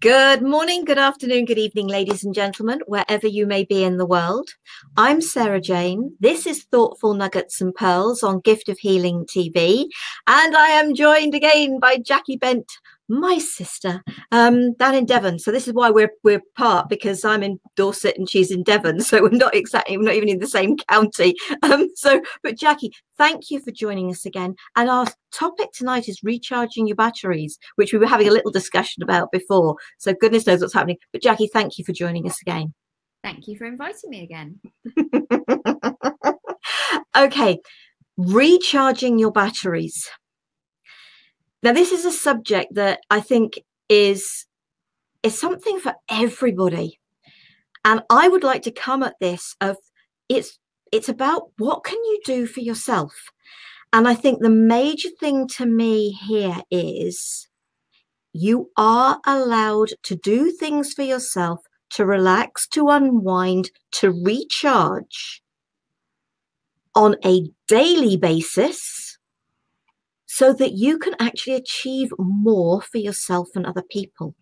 Good morning, good afternoon, good evening, ladies and gentlemen, wherever you may be in the world. I'm Sara Jane. This is Thoughtful Nuggets and Pearls on Gift of Healing TV. And I am joined again by Jackie Bent, my sister, down in Devon. So this is why we're part, because I'm in Dorset and she's in Devon. So we're not even in the same county. But Jackie, thank you for joining us again. And our topic tonight is recharging your batteries, which we were having a little discussion about before. So goodness knows what's happening. But Jackie, thank you for joining us again. Thank you for inviting me again. Okay, recharging your batteries. Now, this is a subject that I think is something for everybody. And I would like to come at this of it's about what can you do for yourself? And I think the major thing to me here is you are allowed to do things for yourself, to relax, to unwind, to recharge on a daily basis so that you can actually achieve more for yourself and other people.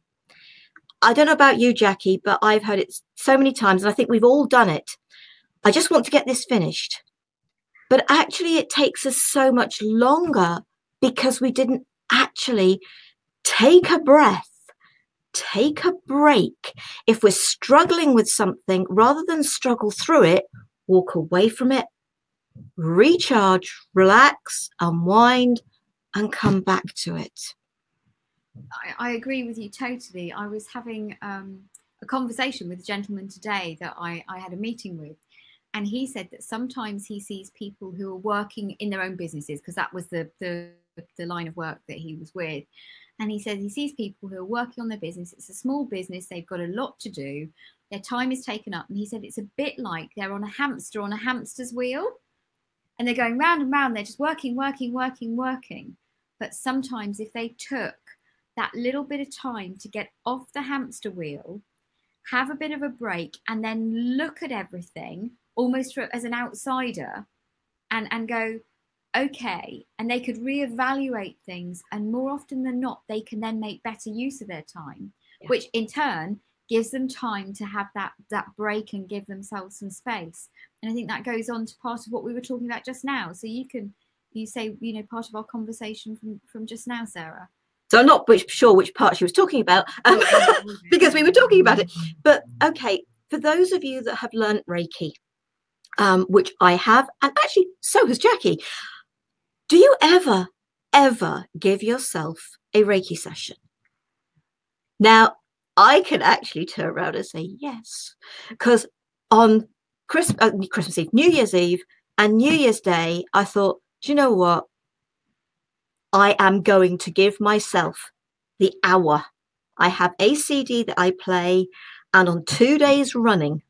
I don't know about you, Jackie, but I've heard it so many times, and I think we've all done it. I just want to get this finished. But actually, it takes us so much longer because we didn't actually take a breath, take a break. If we're struggling with something, rather than struggle through it, walk away from it, recharge, relax, unwind, and come back to it. I agree with you totally. I was having a conversation with a gentleman today that I had a meeting with, and he said that sometimes he sees people who are working in their own businesses, because that was the line of work that he was with. And he said he sees people who are working on their business. It's a small business. They've got a lot to do. Their time is taken up. And he said it's a bit like they're on a hamster on a hamster's wheel. And they're going round and round. They're just working. But sometimes if they took that little bit of time to get off the hamster wheel, have a bit of a break, and then look at everything almost as an outsider and go, okay, and they could reevaluate things, and more often than not they can then make better use of their time, which in turn gives them time to have that break and give themselves some space. And I think that goes on to part of what we were talking about just now. So you say part of our conversation from just now, Sarah. So I'm not sure which part she was talking about because we were talking about it. But okay, for those of you that have learned Reiki, which I have, and actually so has Jackie, do you ever give yourself a Reiki session? Now, I can actually turn around and say yes, because on Christmas Eve, New Year's Eve and New Year's Day, I thought, do you know what? I am going to give myself the hour. I have a CD that I play, and on 2 days running,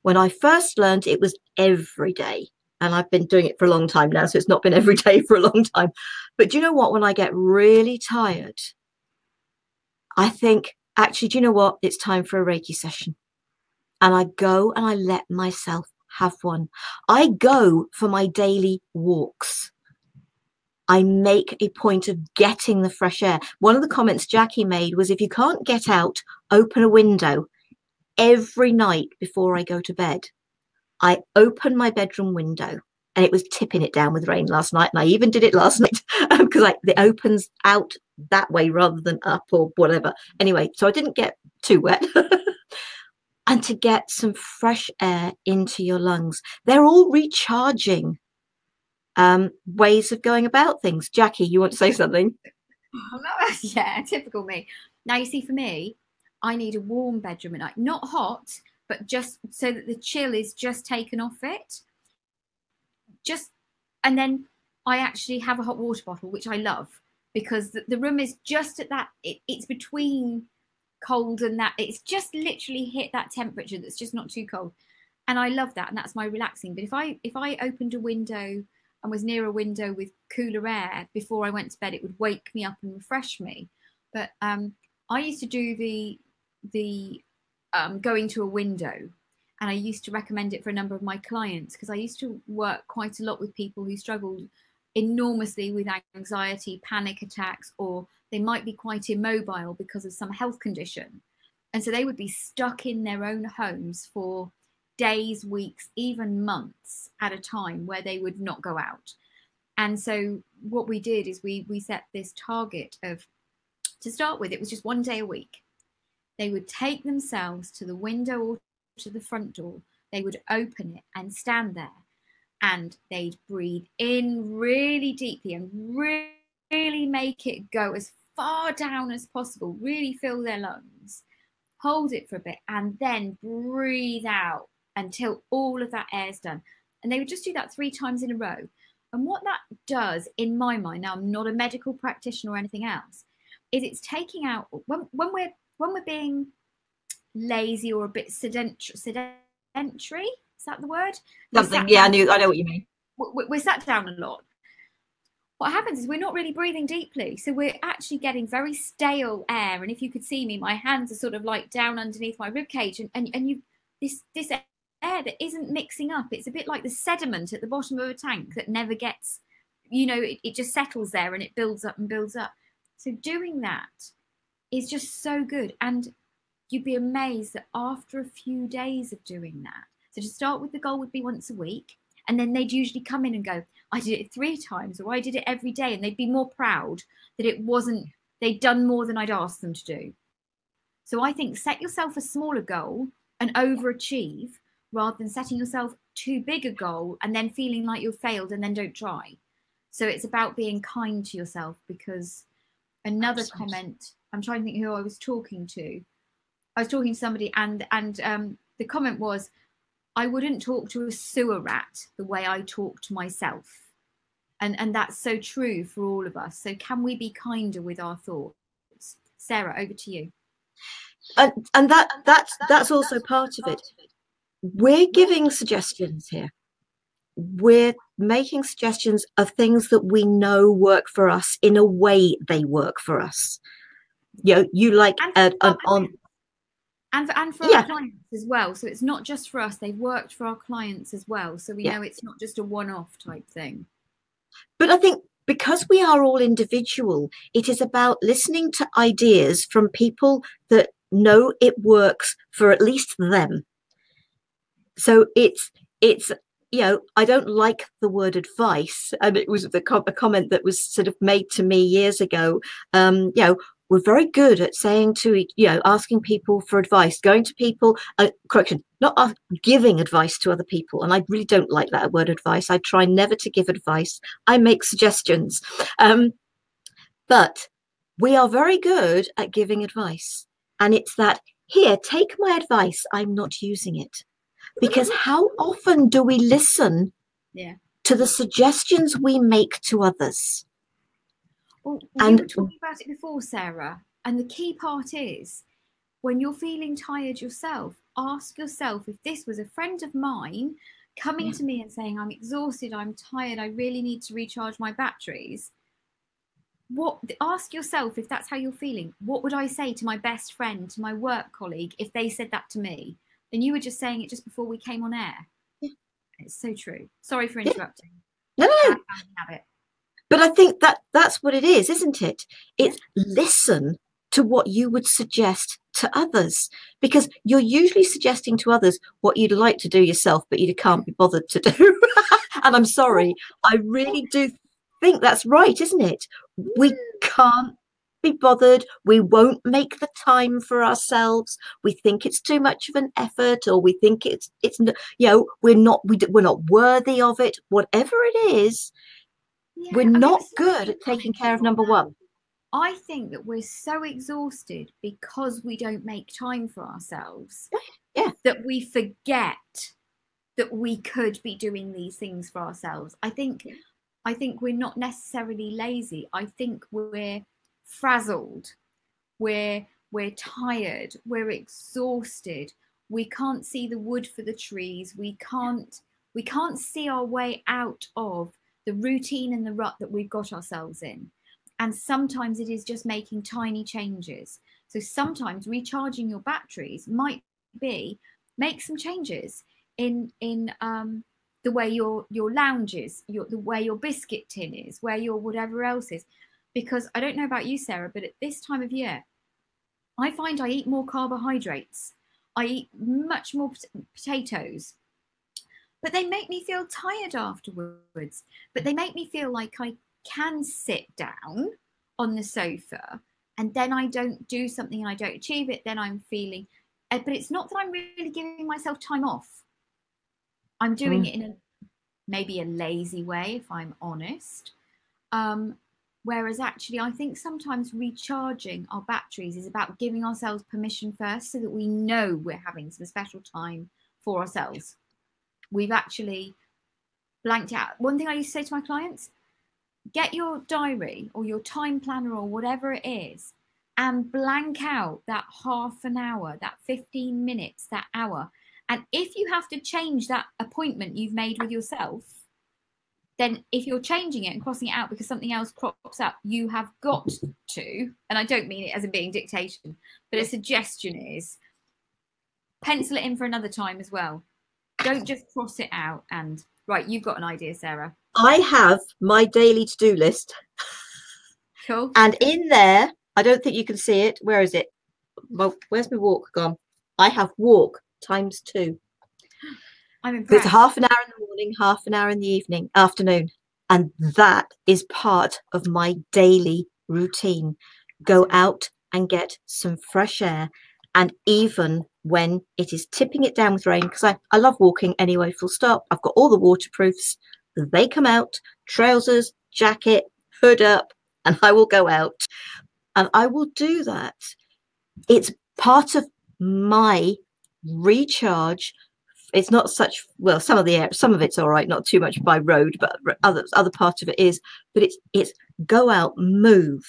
when I first learned, it was every day. And I've been doing it for a long time now, so it's not been every day for a long time. But do you know what? When I get really tired, I think, actually, do you know what? It's time for a Reiki session. And I go and I let myself have one. I go for my daily walks. I make a point of getting the fresh air. One of the comments Jackie made was, if you can't get out, open a window. Every night before I go to bed, I open my bedroom window, and it was tipping it down with rain last night. And I even did it last night because it opens out that way rather than up or whatever. Anyway, so I didn't get too wet. And to get some fresh air into your lungs. They're all recharging ways of going about things. Jackie, you want to say something? Yeah, typical me. Now, you see, for me, I need a warm bedroom at night, not hot, but just so that the chill is just taken off it. And then I actually have a hot water bottle, which I love, because the room is just at that, it's between cold and that, it's just literally hit that temperature that's just not too cold. And I love that, and that's my relaxing. But if I opened a window and was near a window with cooler air before I went to bed, it would wake me up and refresh me. But I used to do the going to a window, and I used to recommend it for a number of my clients, because I used to work quite a lot with people who struggled enormously with anxiety, panic attacks, or they might be quite immobile because of some health condition. And so they would be stuck in their own homes for days, weeks, even months at a time where they would not go out. And so what we did is we set this target of, to start with, it was just 1 day a week. They would take themselves to the window or to the front door. They would open it and stand there, and they'd breathe in really deeply and really make it go as far down as possible, really fill their lungs, hold it for a bit, and then breathe out until all of that air's done. And they would just do that 3 times in a row. And what that does, in my mind, now I'm not a medical practitioner or anything else, is it's taking out, when we're being lazy or a bit sedentary, is that the word? Something, yeah, I know what you mean. We're sat down a lot. What happens is we're not really breathing deeply. So we're actually getting very stale air. And if you could see me, my hands are sort of like down underneath my rib cage. And you, this air that isn't mixing up. It's a bit like the sediment at the bottom of a tank that never gets, it just settles there and it builds up and builds up. So doing that is just so good. And you'd be amazed that after a few days of doing that, so to start with, the goal would be once a week. And then they'd usually come in and go, I did it 3 times, or I did it every day. And they'd be more proud that it wasn't, they'd done more than I'd asked them to do. So I think set yourself a smaller goal and overachieve, rather than setting yourself too big a goal and then feeling like you've failed and then don't try. So it's about being kind to yourself, because another comment, I'm trying to think who I was talking to. I was talking to somebody and the comment was, I wouldn't talk to a sewer rat the way I talk to myself. And that's so true for all of us. So can we be kinder with our thoughts? Sarah, over to you. And that's also part of it. We're giving suggestions here. We're making suggestions of things that we know work for us in a way they work for us. You like and for our clients as well. So it's not just for us, they've worked for our clients as well. So we know it's not just a one-off type thing. But I think because we are all individual, it is about listening to ideas from people that know it works for at least them. So it's I don't like the word advice, and it was a comment that was sort of made to me years ago. We're very good at saying to asking people for advice, going to people. Not giving advice to other people, and I really don't like that word advice. I try never to give advice. I make suggestions, but we are very good at giving advice, and it's that, here, take my advice. I'm not using it. Because how often do we listen to the suggestions we make to others? Well, you were talking about it before, Sarah, and the key part is, when you're feeling tired yourself, ask yourself, if this was a friend of mine coming to me and saying, I'm exhausted, I'm tired, I really need to recharge my batteries. Ask yourself, if that's how you're feeling, what would I say to my best friend, to my work colleague, if they said that to me? And you were just saying it just before we came on air. Yeah. It's so true. Sorry for interrupting. No. But I think that's what it is, isn't it? It's listen to what you would suggest to others, because you're usually suggesting to others what you'd like to do yourself, but you can't be bothered to do. And I'm sorry, I really do think that's right, isn't it? We can't be bothered. We won't make the time for ourselves. We think it's too much of an effort, or we think we're not worthy of it. Whatever it is, we're not good at taking care of number one. I think that we're so exhausted because we don't make time for ourselves that we forget that we could be doing these things for ourselves. I think we're not necessarily lazy. I think we're frazzled. We're tired. We're exhausted. We can't see the wood for the trees. We can't see our way out of the routine and the rut that we've got ourselves in. And sometimes it is just making tiny changes. So sometimes recharging your batteries might be, make some changes in the way your lounge is, the way your biscuit tin is, where your whatever else is. Because I don't know about you, Sarah, but at this time of year, I find I eat more carbohydrates. I eat much more potatoes, but they make me feel tired afterwards. But they make me feel like I can sit down on the sofa, and then I don't do something and I don't achieve it, then I'm feeling, but it's not that I'm really giving myself time off. I'm doing it in maybe a lazy way, if I'm honest. Whereas actually, I think sometimes recharging our batteries is about giving ourselves permission first, so that we know we're having some special time for ourselves. We've actually blanked out. One thing I used to say to my clients, get your diary or your time planner or whatever it is and blank out that half an hour, that 15 minutes, that hour. And if you have to change that appointment you've made with yourself, then if you're changing it and crossing it out because something else crops up, you have got to, and I don't mean it as a being dictation, but a suggestion is pencil it in for another time as well. Don't just cross it out. And right, you've got an idea, Sarah. I have my daily to-do list. Cool. And in there, I don't think you can see it. Where is it? Well, where's my walk gone? I have walk ×2. I'm impressed. It's half an hour in the morning, half an hour in the afternoon. And that is part of my daily routine. Go out and get some fresh air. And even when it is tipping it down with rain, because I love walking anyway, full stop. I've got all the waterproofs. They come out, trousers, jacket, hood up, and I will go out. And I will do that. It's part of my recharge. It's not such, well, some of it's all right, not too much by road, but other part of it is. But it's go out, move,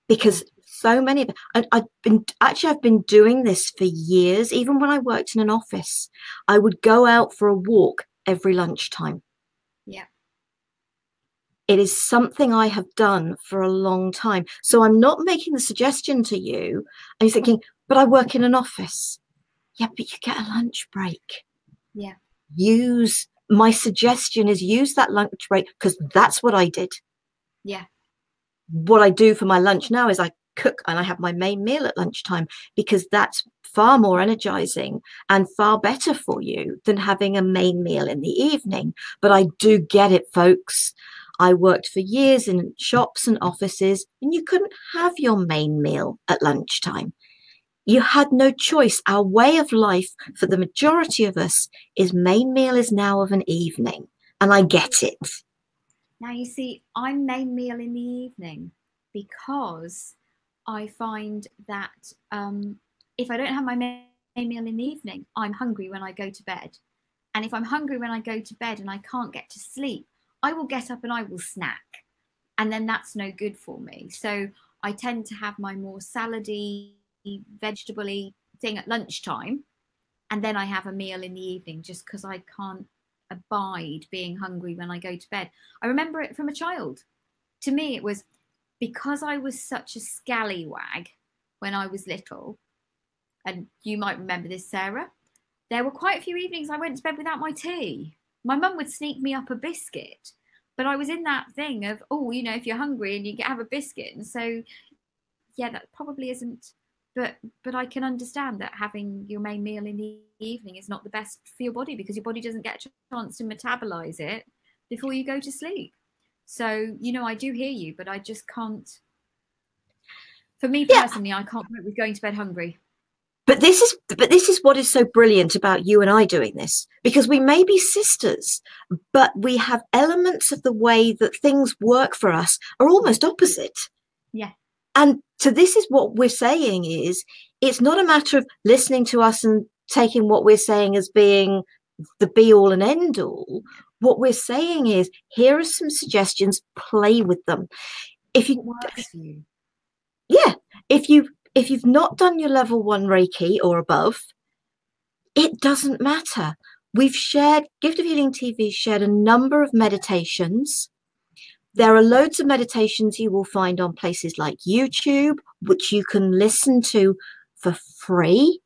because so many of it. I've been doing this for years. Even when I worked in an office, I would go out for a walk every lunchtime. Yeah. It is something I have done for a long time. So I'm not making the suggestion to you. And you're thinking, but I work in an office. Yeah, but you get a lunch break. Yeah. My suggestion is use that lunch break, because that's what I did. Yeah. What I do for my lunch now is I cook and I have my main meal at lunchtime, because that's far more energizing and far better for you than having a main meal in the evening. But I do get it, folks. I worked for years in shops and offices, and you couldn't have your main meal at lunchtime. You had no choice. Our way of life for the majority of us is main meal is now of an evening, and I get it. Now, you see, I'm main meal in the evening because I find that if I don't have my main meal in the evening, I'm hungry when I go to bed. And if I'm hungry when I go to bed and I can't get to sleep, I will get up and I will snack. And then that's no good for me. So I tend to have my more salady, vegetable-y thing at lunchtime. And then I have a meal in the evening, just because I can't abide being hungry when I go to bed. I remember it from a child. To me, it was because I was such a scallywag when I was little. And you might remember this, Sarah. There were quite a few evenings I went to bed without my tea. My mum would sneak me up a biscuit, but I was in that thing of, oh, you know, if you're hungry and you have a biscuit. And so, yeah, that probably isn't, but I can understand that having your main meal in the evening is not the best for your body, because your body doesn't get a chance to metabolize it before you go to sleep. So, you know, I do hear you, but I just can't, for me personally, I can't cope with going to bed hungry. But this is what is so brilliant about you and I doing this, because we may be sisters, but we have elements of the way that things work for us are almost opposite. Yeah. And so this is what we're saying is, it's not a matter of listening to us and taking what we're saying as being the be all and end all. What we're saying is, here are some suggestions, play with them. If you, what works for you? Yeah, if you've not done your level 1 Reiki or above, it doesn't matter. We've shared, Gift of Healing TV shared a number of meditations. There are loads of meditations you will find on places like YouTube, which you can listen to for free.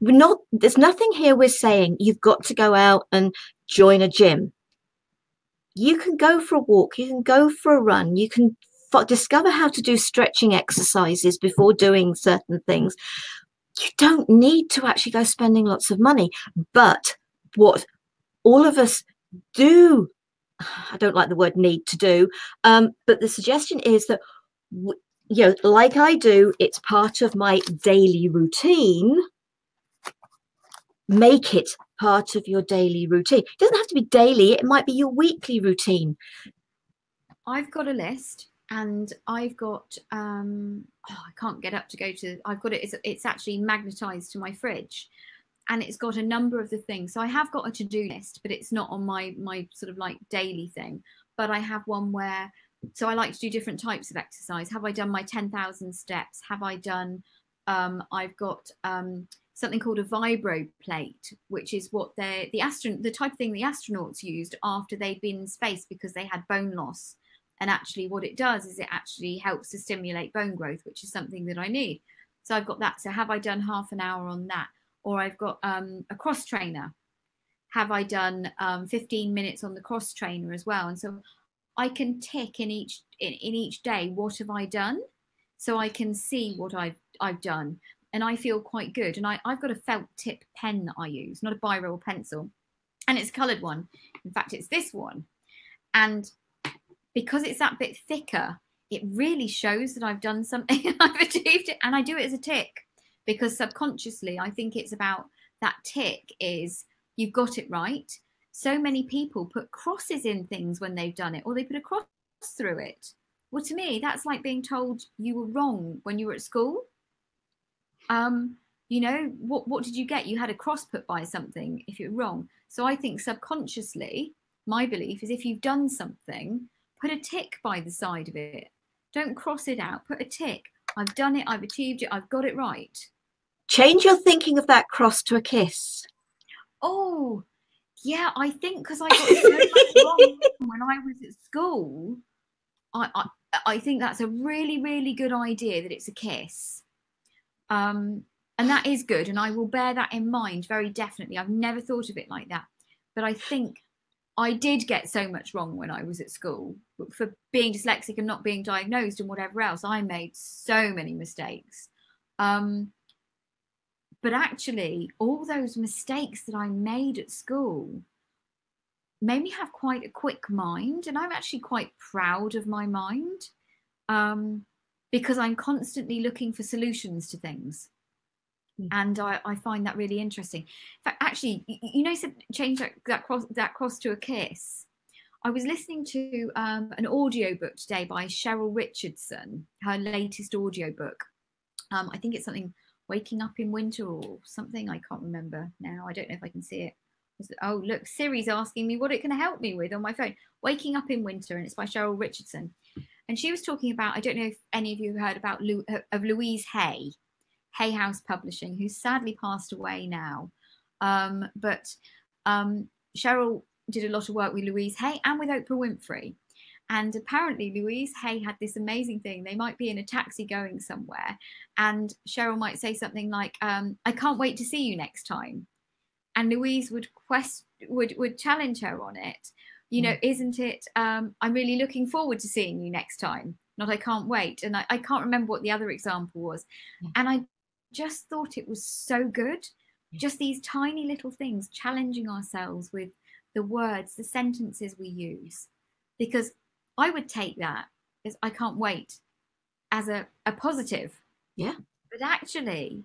There's nothing here we're saying you've got to go out and join a gym. You can go for a walk, you can go for a run, you can discover how to do stretching exercises before doing certain things. You don't need to actually go spending lots of money. But what all of us do, I don't like the word need to do, but the suggestion is that, like I do, it's part of my daily routine. Make it part of your daily routine. It doesn't have to be daily, it might be your weekly routine. I've got a list, and I've got I can't get up to go to, I've got it, it's actually magnetized to my fridge, and it's got a number of the things. So I have got a to-do list, but it's not on my sort of like daily thing. But I have one where, so I like to do different types of exercise. Have I done my 10,000 steps? Have I done, I've got something called a vibro plate, which is what the type of thing the astronauts used after they'd been in space because they had bone loss. And actually what it does is it actually helps to stimulate bone growth, which is something that I need. So I've got that. So have I done half an hour on that? Or I've got a cross trainer. Have I done 15 minutes on the cross trainer as well? And so I can tick in each day, what have I done? So I can see what I've done. And I feel quite good. And I've got a felt tip pen that I use, not a biro or pencil. And it's a coloured one. In fact, it's this one. And because it's that bit thicker, it really shows that I've done something and I've achieved it. And I do it as a tick, because subconsciously, I think it's about that tick is you've got it right. So many people put crosses in things when they've done it, or they put a cross through it. Well, to me, that's like being told you were wrong when you were at school. You know, what did you get? You had a cross put by something if you're wrong. So I think subconsciously, my belief is if you've done something, put a tick by the side of it. Don't cross it out. Put a tick. I've done it. I've achieved it. I've got it right. Change your thinking of that cross to a kiss. Oh, yeah. I think because I got so much wrong when I was at school, I think that's a really, really good idea that it's a kiss. And that is good. And I will bear that in mind very definitely. I've never thought of it like that. But I think I did get so much wrong when I was at school for being dyslexic and not being diagnosed and whatever else. I made so many mistakes. But actually, all those mistakes that I made at school made me have quite a quick mind. And I'm actually quite proud of my mind because I'm constantly looking for solutions to things. And I find that really interesting. In fact, actually, you know, change that cross to a kiss. I was listening to an audiobook today by Cheryl Richardson, her latest audiobook. I think it's something Waking Up in Winter or something. I can't remember now. I don't know if I can see it. Oh, look, Siri's asking me what it can help me with on my phone. Waking Up in Winter, and it's by Cheryl Richardson. And she was talking about, I don't know if any of you have heard about Louise Hay. Hay House Publishing, who's sadly passed away now. But Cheryl did a lot of work with Louise Hay and with Oprah Winfrey. And apparently Louise Hay had this amazing thing. They might be in a taxi going somewhere, and Cheryl might say something like, I can't wait to see you next time. And Louise would challenge her on it. You know, isn't it, I'm really looking forward to seeing you next time. Not I can't wait. And I can't remember what the other example was. And I just thought it was so good. Just these tiny little things, challenging ourselves with the words, the sentences we use. Because I would take that as I can't wait as a positive. Yeah. But actually,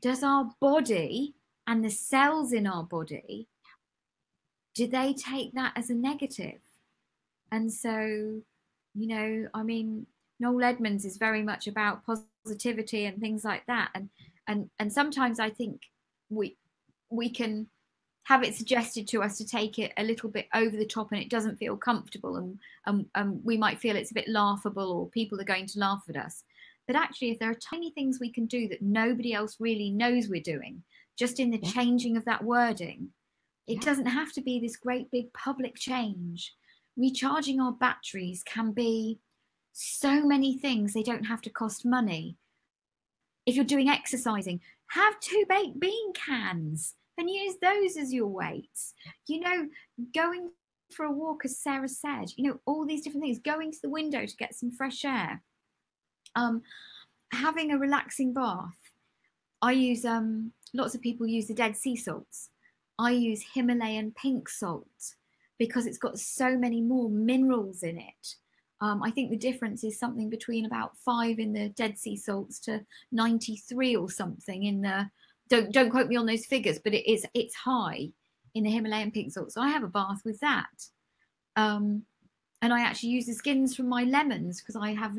does our body and the cells in our body, do they take that as a negative? And so, you know, I mean, Noel Edmonds is very much about positivity and things like that. And sometimes I think we can have it suggested to us to take it a little bit over the top, and it doesn't feel comfortable, and we might feel it's a bit laughable, or people are going to laugh at us. But actually, if there are tiny things we can do that nobody else really knows we're doing, just in the changing of that wording, it doesn't have to be this great big public change. Recharging our batteries can be so many things. They don't have to cost money. If you're doing exercising, have 2 baked bean cans. and use those as your weights. You know, going for a walk, as Sarah said, you know, all these different things, going to the window to get some fresh air, having a relaxing bath. I use, lots of people use the Dead Sea salts. I use Himalayan pink salt because it's got so many more minerals in it. I think the difference is something between about 5 in the Dead Sea salts to 93 or something in the, don't quote me on those figures, but it's high in the Himalayan pink salt. So I have a bath with that. And I actually use the skins from my lemons because I have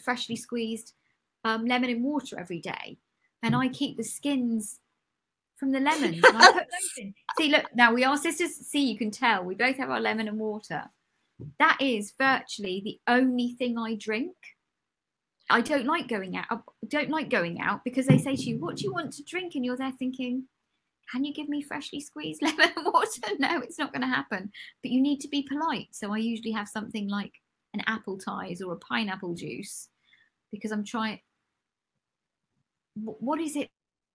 freshly squeezed lemon in water every day. And I keep the skins from the lemons and I put those in. See, look, now we are sisters. See, you can tell we both have our lemon and water. That is virtually the only thing I drink. I don't like going out. I don't like going out because they say to you, what do you want to drink? And you're there thinking, can you give me freshly squeezed lemon and water? No, it's not going to happen. But you need to be polite. So I usually have something like an apple ties or a pineapple juice because I'm trying. What is it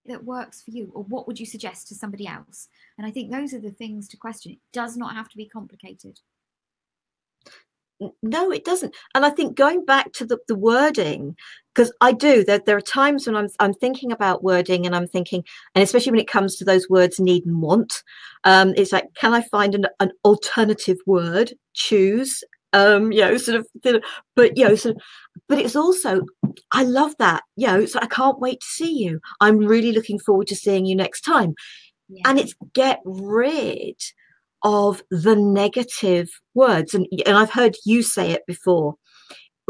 that works for you, or what would you suggest to somebody else? And I think those are the things to question. It does not have to be complicated. No, it doesn't. And I think going back to the wording, because I do, there are times when I'm thinking about wording and I'm thinking, and especially when it comes to those words need and want, it's like, can I find an alternative word? Choose, but it's also, I love that, so I can't wait to see you. I'm really looking forward to seeing you next time. Yeah. And it's get rid of the negative words. And I've heard you say it before.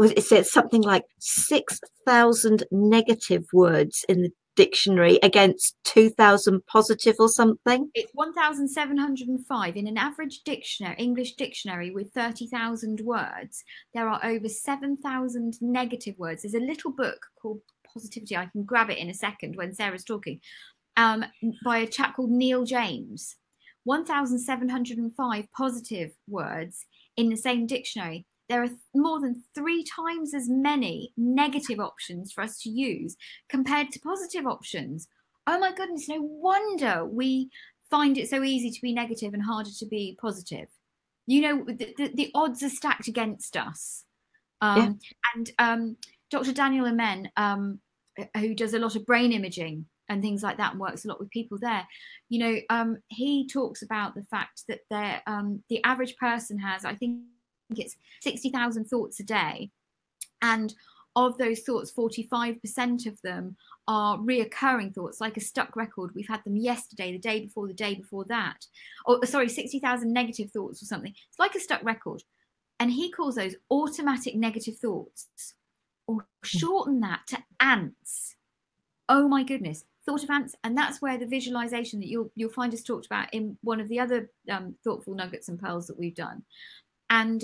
It said something like 6,000 negative words in the dictionary against 2,000 positive or something. It's 1,705 in an average dictionary, English dictionary with 30,000 words. There are over 7,000 negative words. There's a little book called Positivity. I can grab it in a second when Sarah's talking, by a chap called Neil James. 1,705 positive words in the same dictionary. There are more than 3 times as many negative options for us to use compared to positive options. Oh my goodness, no wonder we find it so easy to be negative and harder to be positive. You know, the odds are stacked against us. Yeah. And Dr. Daniel Amen, who does a lot of brain imaging and things like that and works a lot with people there, you know, he talks about the fact that the average person has, I think it's 60,000 thoughts a day, and of those thoughts 45% of them are reoccurring thoughts, like a stuck record. We've had them yesterday, the day before that, or sorry, 60,000 negative thoughts or something. It's like a stuck record, and he calls those automatic negative thoughts, or shorten that to ants. Oh my goodness, thought of ants. And that's where the visualization that you'll find us talked about in one of the other thoughtful nuggets and pearls that we've done. And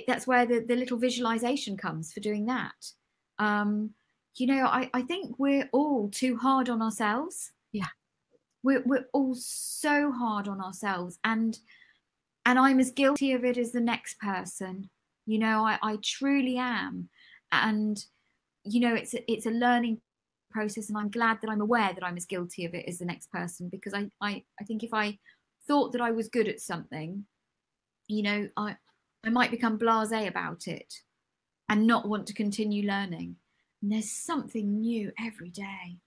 that's where the little visualization comes for doing that. You know, I think we're all too hard on ourselves. Yeah. We're all so hard on ourselves. And I'm as guilty of it as the next person. You know, I truly am. And, you know, it's a learning process, and I'm glad that I'm aware that I'm as guilty of it as the next person, because I think if I thought that I was good at something, you know, I might become blasé about it and not want to continue learning. And there's something new every day,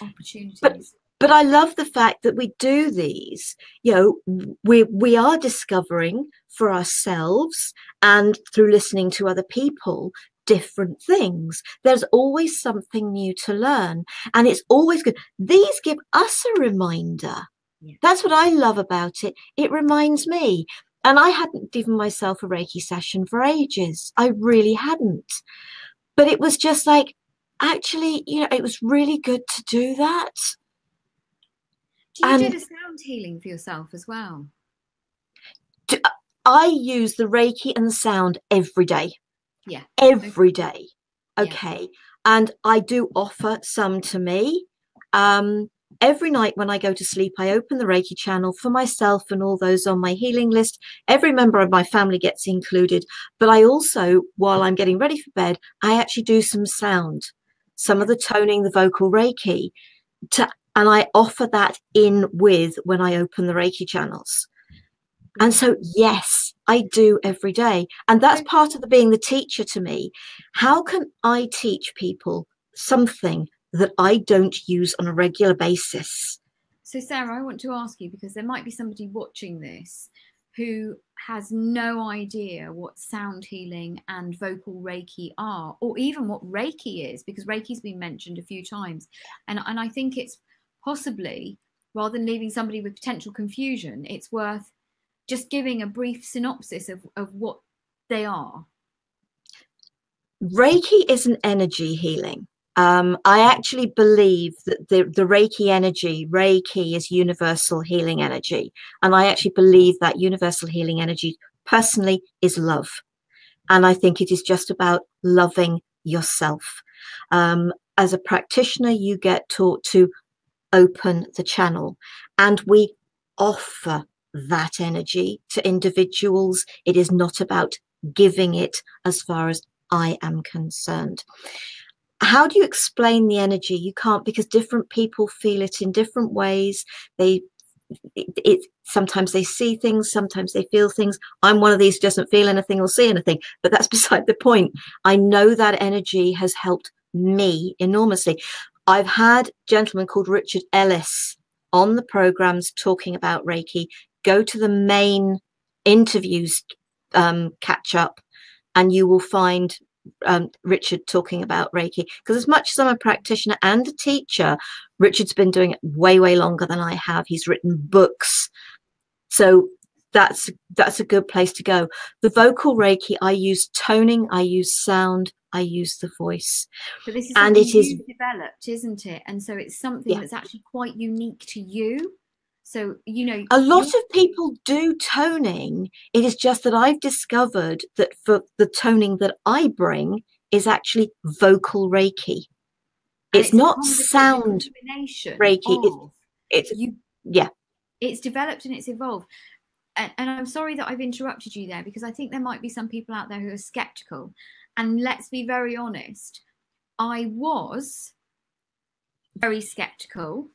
opportunities. But I love the fact that we do these, you know, we are discovering for ourselves and through listening to other people different things. There's always something new to learn, and it's always good. These give us a reminder. Yeah. That's what I love about it. It reminds me. And I hadn't given myself a Reiki session for ages. I really hadn't. But it was just like, actually, you know, it was really good to do that. You did a sound healing for yourself as well. I use the Reiki and the sound every day. Yeah. Every day. Okay. Yeah. And I do offer some to me. Every night when I go to sleep, I open the Reiki channel for myself and all those on my healing list. Every member of my family gets included. But I also, while I'm getting ready for bed, I actually do some sound, some of the toning, the vocal Reiki, to And I offer that in with when I open the Reiki channels. And so, yes, I do every day. And that's part of being the teacher to me. How can I teach people something that I don't use on a regular basis? So, Sarah, I want to ask you, because there might be somebody watching this who has no idea what sound healing and vocal Reiki are, or even what Reiki is, because Reiki's been mentioned a few times. And I think it's possibly, rather than leaving somebody with potential confusion, it's worth just giving a brief synopsis of what they are. Reiki is an energy healing. I actually believe that the Reiki energy, Reiki is universal healing energy. And I actually believe that universal healing energy personally is love. And I think it is just about loving yourself. As a practitioner, you get taught to open the channel, and we offer that energy to individuals. It is not about giving it, as far as I am concerned. How do you explain the energy? You can't, because different people feel it in different ways. Sometimes they see things, sometimes they feel things. I'm one of these who doesn't feel anything or see anything, but that's beside the point. I know that energy has helped me enormously. I've had a gentleman called Richard Ellis on the programs talking about Reiki. Go to the main interviews, catch up, and you will find Richard talking about Reiki. Because as much as I'm a practitioner and a teacher, Richard's been doing it way, way longer than I have. He's written books. So that's a good place to go. The vocal Reiki, I use toning, I use sound, I use the voice. But this is something you've developed, isn't it? And so it's something that's actually quite unique to you. So, you know, a lot of people do toning. It is just that I've discovered that for the toning that I bring is actually vocal Reiki. It's not sound Reiki. It's developed and it's evolved. And I'm sorry that I've interrupted you there, because I think there might be some people out there who are skeptical. And let's be very honest, I was very skeptical,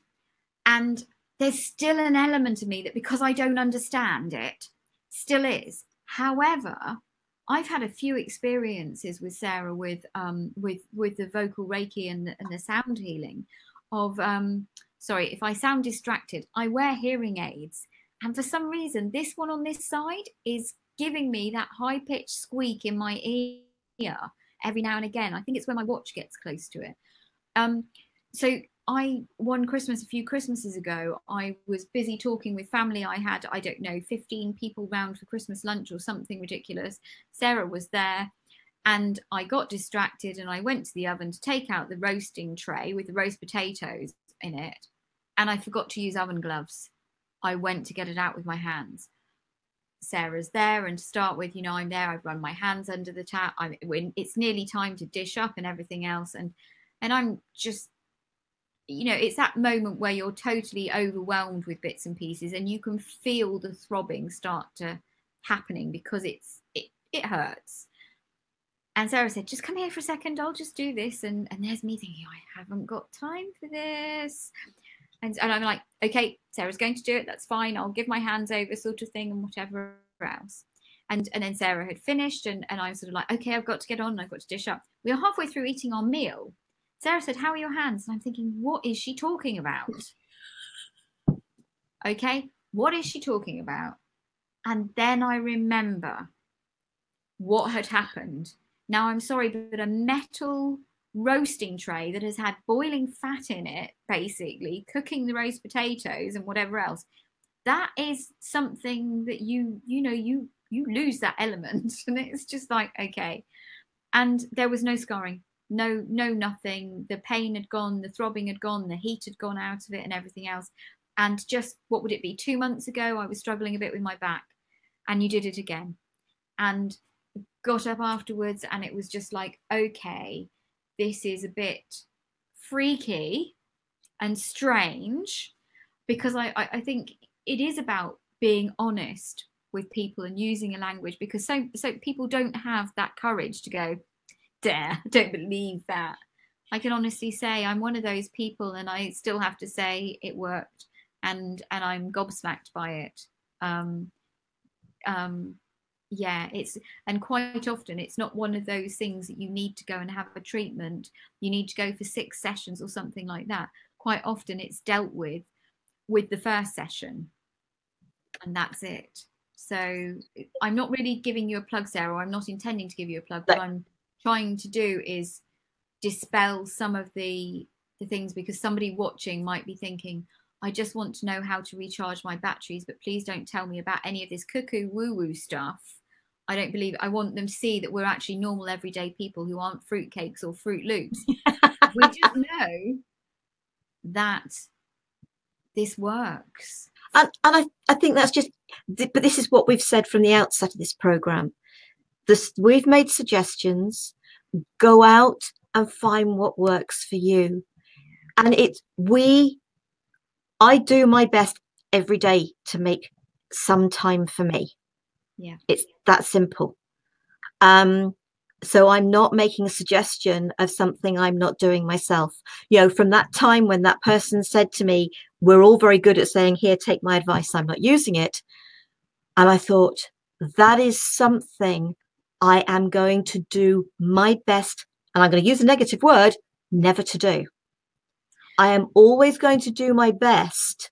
and there's still an element of me that, because I don't understand it, still is. However, I've had a few experiences with Sarah with the vocal Reiki and the sound healing of sorry, if I sound distracted, I wear hearing aids, and for some reason this one on this side is giving me that high-pitched squeak in my ear every now and again. I think it's when my watch gets close to it. So one Christmas, a few Christmases ago, I was busy talking with family. I had, I don't know, 15 people round for Christmas lunch or something ridiculous. Sarah was there, and I got distracted, and I went to the oven to take out the roasting tray with the roast potatoes in it, and I forgot to use oven gloves. I went to get it out with my hands. Sarah's there, and to start with, you know, I'm there, I've run my hands under the tap. It's nearly time to dish up and everything else, and I'm just, you know, it's that moment where you're totally overwhelmed with bits and pieces, and you can feel the throbbing start to happening, because it hurts. And Sarah said, just come here for a second, I'll just do this. And there's me thinking, I haven't got time for this. And I'm like, okay, Sarah's going to do it, that's fine, I'll give my hands over, sort of thing, and whatever else. And then Sarah had finished, and I'm sort of like, okay, I've got to get on, I've got to dish up. We were halfway through eating our meal. Sarah said, how are your hands? And I'm thinking, what is she talking about? Okay, what is she talking about? And then I remember what had happened. Now, I'm sorry, but a metal roasting tray that has had boiling fat in it, basically cooking the roast potatoes and whatever else, that is something that you lose that element. And it's just like, okay. And there was no scarring, no nothing. The pain had gone, the throbbing had gone, the heat had gone out of it, and everything else. And just, what would it be, 2 months ago, I was struggling a bit with my back, and you did it again. And got up afterwards, and it was just like, okay, this is a bit freaky and strange, because I think it is about being honest with people and using a language, because so people don't have that courage to go, dare, don't believe that. I can honestly say I'm one of those people, and I still have to say it worked, and I'm gobsmacked by it. Um, um, yeah, and quite often it's not one of those things that you need to go and have a treatment. You need to go for 6 sessions or something like that. Quite often it's dealt with the first session, and that's it. So I'm not really giving you a plug, Sarah, or I'm not intending to give you a plug. What I'm trying to do is dispel some of the things, because somebody watching might be thinking, I just want to know how to recharge my batteries, but please don't tell me about any of this cuckoo woo woo stuff. I don't believe it. I want them to see that we're actually normal everyday people who aren't fruitcakes or Fruit Loops. We just know that this works. And I think that's just, but this is what we've said from the outset of this program. We've made suggestions. Go out and find what works for you. And I do my best every day to make some time for me. Yeah. It's that simple. So I'm not making a suggestion of something I'm not doing myself. You know, from that time when that person said to me, we're all very good at saying, here, take my advice, I'm not using it. And I thought, that is something I am going to do my best, and I'm going to use a negative word, never to do. I am always going to do my best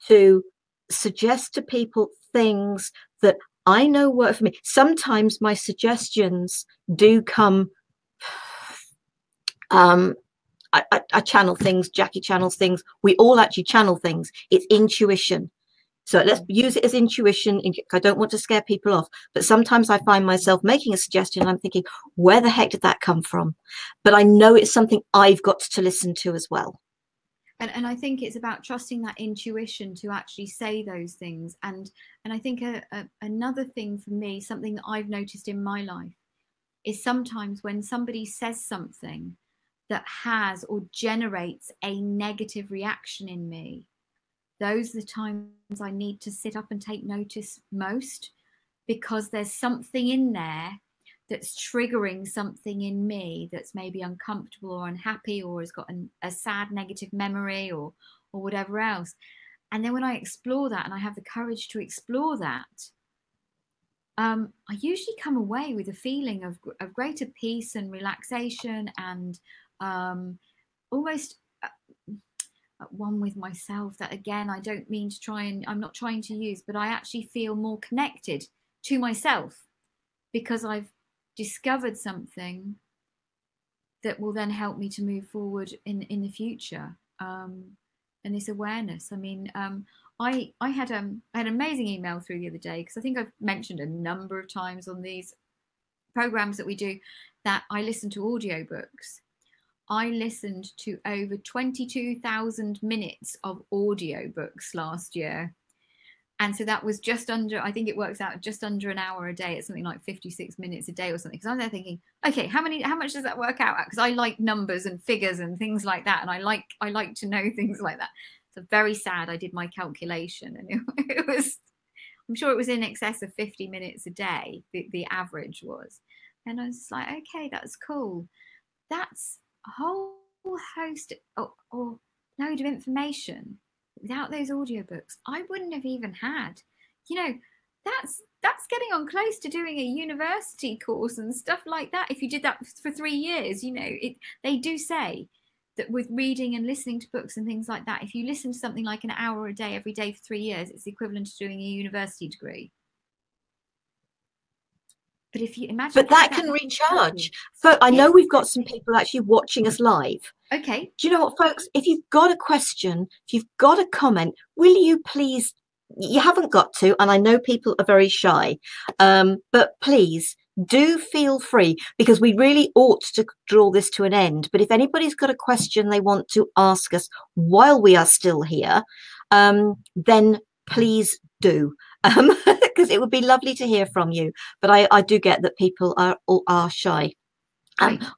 to suggest to people things that I know work for me. Sometimes my suggestions do come, I channel things, Jackie channels things. We all actually channel things. It's intuition. So let's use it as intuition. I don't want to scare people off, but sometimes I find myself making a suggestion. I'm thinking, where the heck did that come from? But I know it's something I've got to listen to as well. And I think it's about trusting that intuition to actually say those things. And I think another thing for me, something that I've noticed in my life, is sometimes when somebody says something that has or generates a negative reaction in me, those are the times I need to sit up and take notice most, because there's something in there that's triggering something in me that's maybe uncomfortable or unhappy, or has got a sad negative memory or whatever else. And then when I explore that, and I have the courage to explore that, I usually come away with a feeling of greater peace and relaxation, and almost at one with myself. That, again, I don't mean to try and, I'm not trying to use, but I actually feel more connected to myself because I've discovered something that will then help me to move forward in the future. And this awareness. I mean, I had an amazing email through the other day, because I think I've mentioned a number of times on these programs that we do that I listen to audiobooks. I listened to over 22,000 minutes of audiobooks last year. And so that was just under, I think it works out just under an hour a day. It's something like 56 minutes a day or something. Because I'm there thinking, okay, how much does that work out at? Because I like numbers and figures and things like that. And I like to know things like that. So very sad. I did my calculation, and it was, I'm sure it was in excess of 50 minutes a day, the average was. And I was like, okay, that's cool. That's a whole host or load of information. Without those audiobooks, I wouldn't have even had, that's getting on close to doing a university course and stuff like that. If you did that for 3 years, they do say that with reading and listening to books and things like that, if you listen to something like an hour a day every day for 3 years, it's the equivalent to doing a university degree. But if you imagine, but that can recharge. So I know we've got some people actually watching us live. Okay. Do you know what, folks? If you've got a question, if you've got a comment, will you please? You haven't got to, and I know people are very shy, but please do feel free, because we really ought to draw this to an end. But if anybody's got a question they want to ask us while we are still here, then please do. Because it would be lovely to hear from you. But I do get that people are shy.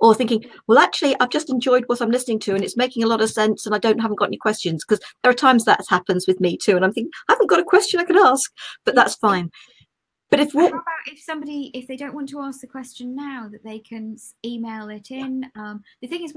Or thinking, well, actually, I've just enjoyed what I'm listening to and it's making a lot of sense and I haven't got any questions, because there are times that happens with me too. And I'm thinking, I haven't got a question I can ask, but that's fine. But if how about if they don't want to ask the question now, that they can email it in. The thing is,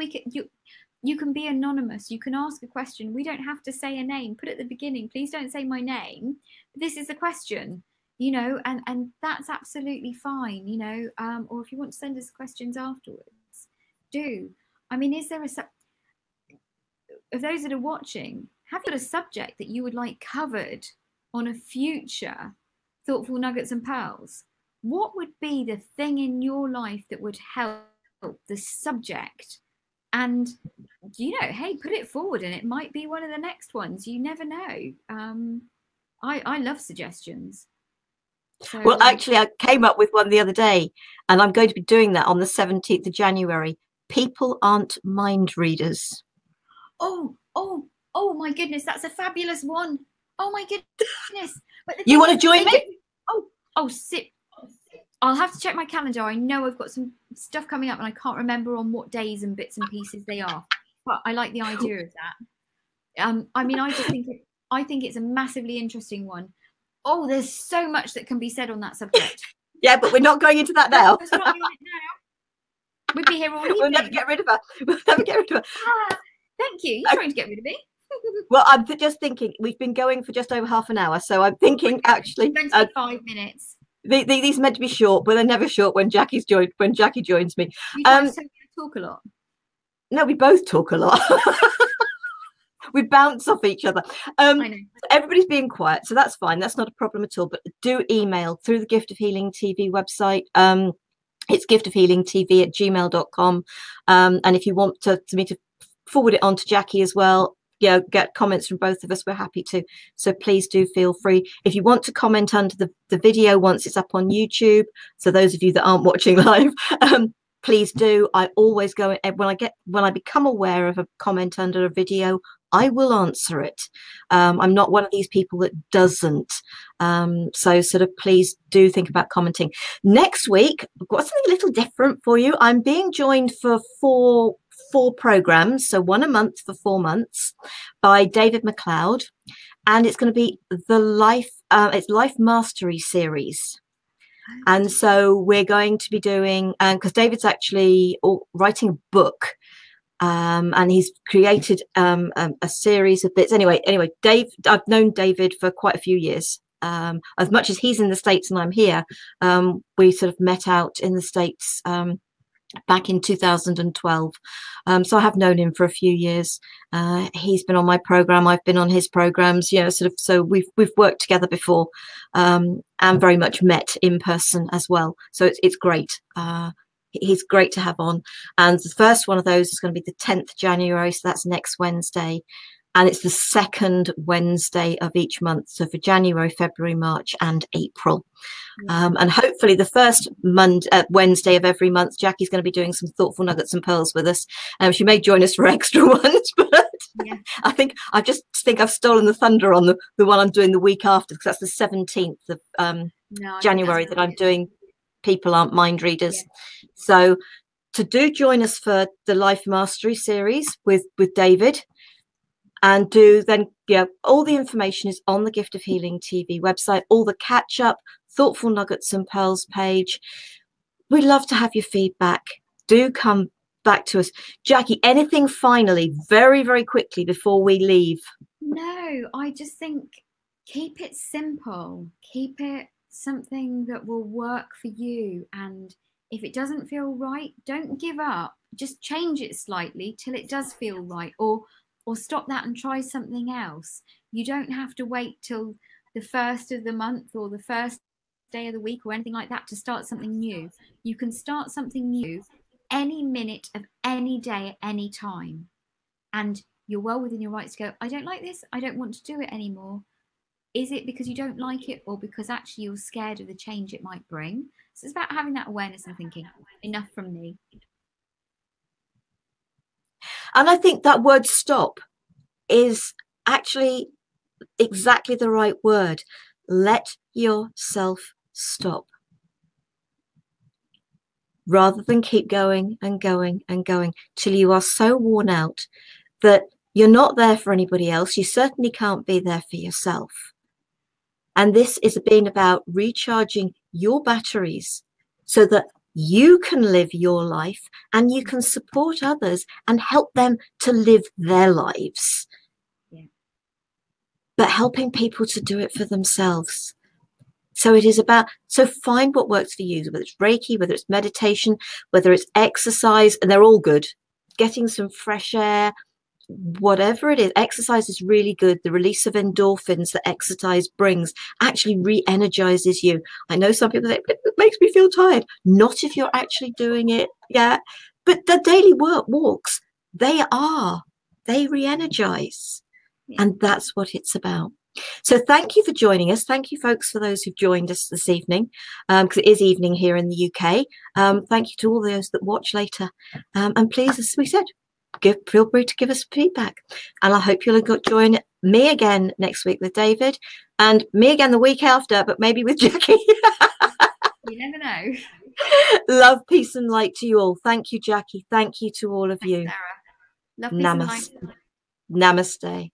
you can be anonymous. You can ask a question. We don't have to say a name. Put at the beginning, please don't say my name. This is the question, and that's absolutely fine, or if you want to send us questions afterwards, do. I mean, is there of those that are watching, have you got a subject that you would like covered on a future Thoughtful Nuggets and Pearls? What would be the thing in your life that would help the subject? And, hey, put it forward and it might be one of the next ones. You never know. I love suggestions. So, well, actually, I came up with one the other day, and I'm going to be doing that on the 17th of January. People aren't mind readers. Oh my goodness, that's a fabulous one. Oh my goodness. But you want to join me? Sit. I'll have to check my calendar. I know I've got some stuff coming up and I can't remember on what days and bits and pieces they are. But I like the idea of that. I mean, I think it's a massively interesting one. Oh, there's so much that can be said on that subject. Yeah, but we're not going into that now. Let's not do it now. We'd be here all evening. We'll never get rid of her. Thank you. You're trying to get rid of me. Well, I'm just thinking we've been going for just over half an hour, so I'm thinking actually 25 minutes. These are meant to be short, but they're never short when Jackie joins me. You guys talk a lot. No, we both talk a lot. We bounce off each other. I know. Everybody's being quiet, so that's fine. That's not a problem at all. But do email through the Gift of Healing TV website. It's giftofhealingtv@gmail.com. And if you want me to forward it on to Jackie as well, get comments from both of us, we're happy to. So please do feel free. If you want to comment under the video once it's up on YouTube, so those of you that aren't watching live, please do. I always go when I become aware of a comment under a video, I will answer it. I'm not one of these people that doesn't. So sort of please do think about commenting. Next week, I've got something a little different for you. I'm being joined for four programs, so one a month for 4 months, by David McLeod, and it's going to be the Life Mastery series. And so we're going to be doing, because David's actually writing a book, and he's created a series of bits. Anyway, Dave, I've known David for quite a few years. As much as he's in the States and I'm here, we sort of met out in the States back in 2012. So I have known him for a few years. He's been on my program, I've been on his programs, so we've worked together before, and very much met in person as well. So it's great. He's great to have on. And the first one of those is going to be the 10th January, so that's next Wednesday. And it's the second Wednesday of each month. So for January, February, March and April. And hopefully the first Wednesday of every month, Jackie's going to be doing some Thoughtful Nuggets and Pearls with us. She may join us for extra ones, but yeah. I think I've stolen the thunder on the one I'm doing the week after, because that's the 17th of January that I'm doing People Aren't Mind Readers. Yeah. So to join us for the Life Mastery series with David. And all the information is on the Gift of Healing TV website, all the catch up, Thoughtful Nuggets and Pearls page. We'd love to have your feedback. Do come back to us. Jackie, anything finally, very, very quickly before we leave? No, I just think keep it simple. Keep it something that will work for you. And if it doesn't feel right, don't give up. Just change it slightly till it does feel right. Or stop that and try something else. You don't have to wait till the first of the month or the first day of the week or anything like that to start something new. You can start something new any minute of any day at any time. And you're well within your rights to go, I don't like this, I don't want to do it anymore. Is it because you don't like it, or because actually you're scared of the change it might bring? So it's about having that awareness and thinking, enough from me. And I think that word stop is actually exactly the right word. Let yourself stop. Rather than keep going and going and going till you are so worn out that you're not there for anybody else. You certainly can't be there for yourself. And this is being about recharging your batteries so that you can live your life and you can support others and help them to live their lives. Yeah. But helping people to do it for themselves. So it is about, so find what works for you, whether it's Reiki, whether it's meditation, whether it's exercise, and they're all good. Getting some fresh air, whatever it is. Exercise is really good. The release of endorphins that exercise brings actually re-energizes you. I know some people say it makes me feel tired. Not if you're actually doing it. Yeah. But the daily walks, they re-energize. Yeah. And that's what it's about. So thank you for joining us. Thank you, folks, for those who've joined us this evening, because it is evening here in the UK. Thank you to all those that watch later. And please, as we said, feel free to give us feedback. And I hope you'll join me again next week with David, and me again the week after, but maybe with Jackie. You never know. Love, peace, and light to you all. Thank you, Jackie. Thank you to all of you. Sarah. Love, peace, and light. Namaste.